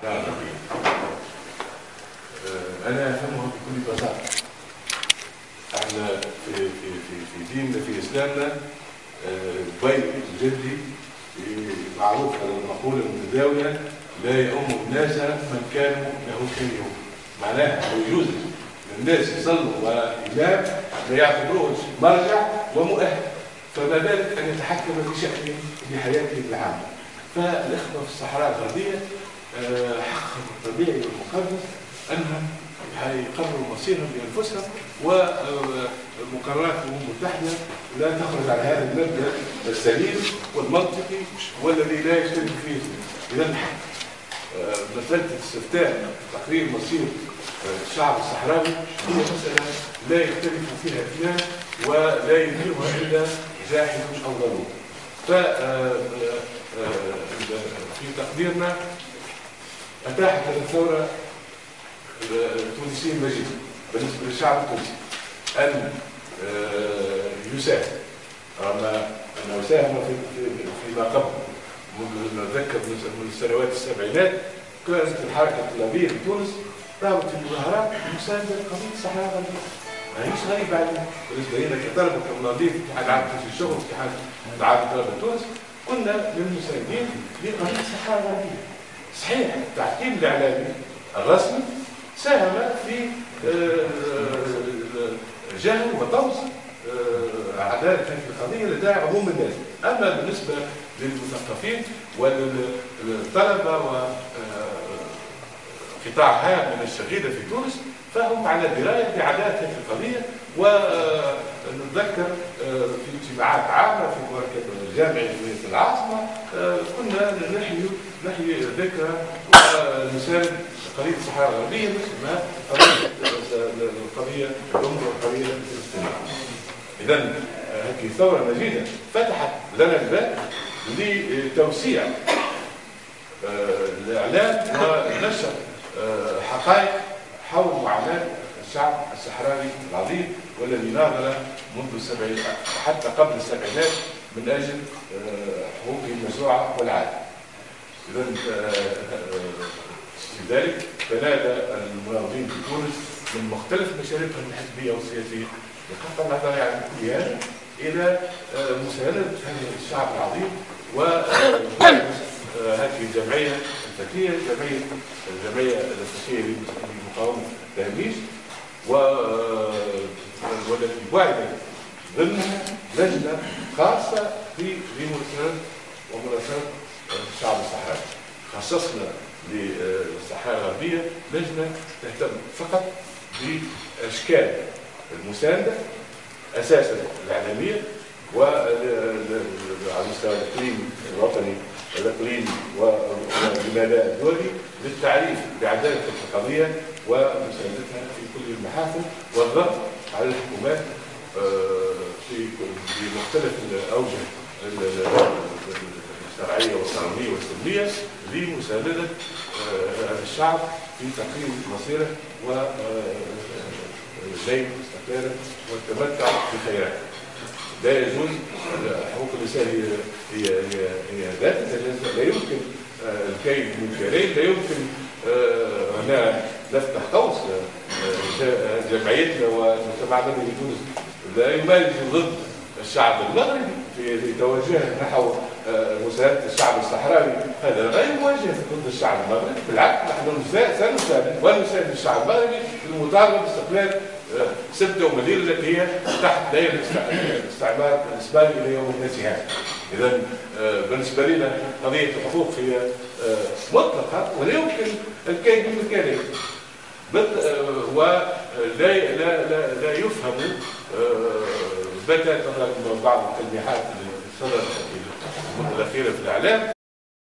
نعم. أنا أفهمها بكل بساطة. احنا في ديننا، في إسلامنا، بيت جدي معروف على المقولة المتداولة: لا يؤم الناس من كانوا له كريم. معناها يجوز الناس يصلوا وإمام ما يعتبروهش مرجع ومؤهل، فما بالك أن يتحكم في شأنه بحياته العامة. فالإخوة في الصحراء الغربية حقهم الطبيعي والمقدس أنهم يقرروا مصيرهم بأنفسهم، ومقرراتهم المتحدة لا تخرج عن هذا المبدأ السليم والمنطقي والذي لا يختلف فيه. إذا مسألة الاستفتاء تقرير مصير الشعب الصحراوي هي مسألة لا يختلف فيها اثنان ولا ينكرها إلا جاحد أو ضروري. في تقديرنا أتاحت الثورة التونسية المجيدة بالنسبة للشعب التونسي أن يساهم، رغم أنه ساهم فيما قبل. نتذكر من السنوات السبعينات كانت الحركة الطلابية في تونس قامت في المظاهرات مساندة لقضية الصحراء الغربية. ما هيش غريبة علينا بالنسبة لنا كطلبة كمناضلين في اتحاد العام في الشغل، في اتحاد العام طلبة تونس، كنا من المساندين لقضية الصحراء الغربية. صحيح التحكيم الإعلامي الرسمي ساهم في جهل وطمس عدالة هذه القضية لداعي عموم الناس. أما بالنسبة للمثقفين والطلبة وقطاع هام من الشغيدة في تونس فهم على دراية بعدالة هذه القضية. ونتذكر في اجتماعات عامة في مركز الجامعي في العاصمة كنا نحيي ذكرى ونساند قضية الصحراء الغربية مثل ما القضية القضية الفلسطينية. إذا هذه ثورة مجيدة فتحت لنا الباب لتوسيع الإعلام ونشر حقائق حول معاناة الشعب الصحراوي العظيم والذي ناضل منذ السبعينات حتى قبل السبعينات من أجل حقوقه المشروعة والعادة. إذا لذلك تنادى المناضلين في تونس من مختلف مشاربهم الحزبية والسياسية بقطع النظر عن كل هذا إلى مساندة هذا الشعب العظيم وهذه الجمعية الفتية، الجمعية الفتية لمقاومة التهميش، والتي وعدت ضمنها لجنة خاصة لمناصرة الشعب الصحراوي. خصصنا للصحراء الغربية لجنة تهتم فقط بأشكال المساندة أساسا الإعلامية وعلى مستوى الإقليم الوطني الإقليمي والمدى الدولي للتعريف بعدالة القضية ومساندتها في كل المحافل والضغط على الحكومات في مختلف الأوجه الشرعية والقانونية والسلمية لمساندة الشعب في تقرير مصيره والليل استقراره والتمتع بخيراته. لا يجوز حقوق الإنسان هي ذات التجاوز، لا يمكن الكيد من كيرين، لا يمكن هنا نفتح قوس. جمعيتنا ومجتمعنا في تونس لا يمارس ضد الشعب المغربي في توجهه نحو مساندة الشعب الصحراوي، هذا غير موجه ضد الشعب المغربي. بالعكس نحن سنساند ونساند الشعب المغربي في المطالبة باستقلال سبتة ومدينة التي هي تحت دائرة الاستعمار الإسباني إلى يوم الناس هذا. إذا بالنسبة لنا قضية الحقوق هي مطلقة ولا يمكن الكيد بمكانه، ولا لا يفهم بتاتا بعض التلميحات اللي صدرت في المدة الأخيرة في الإعلام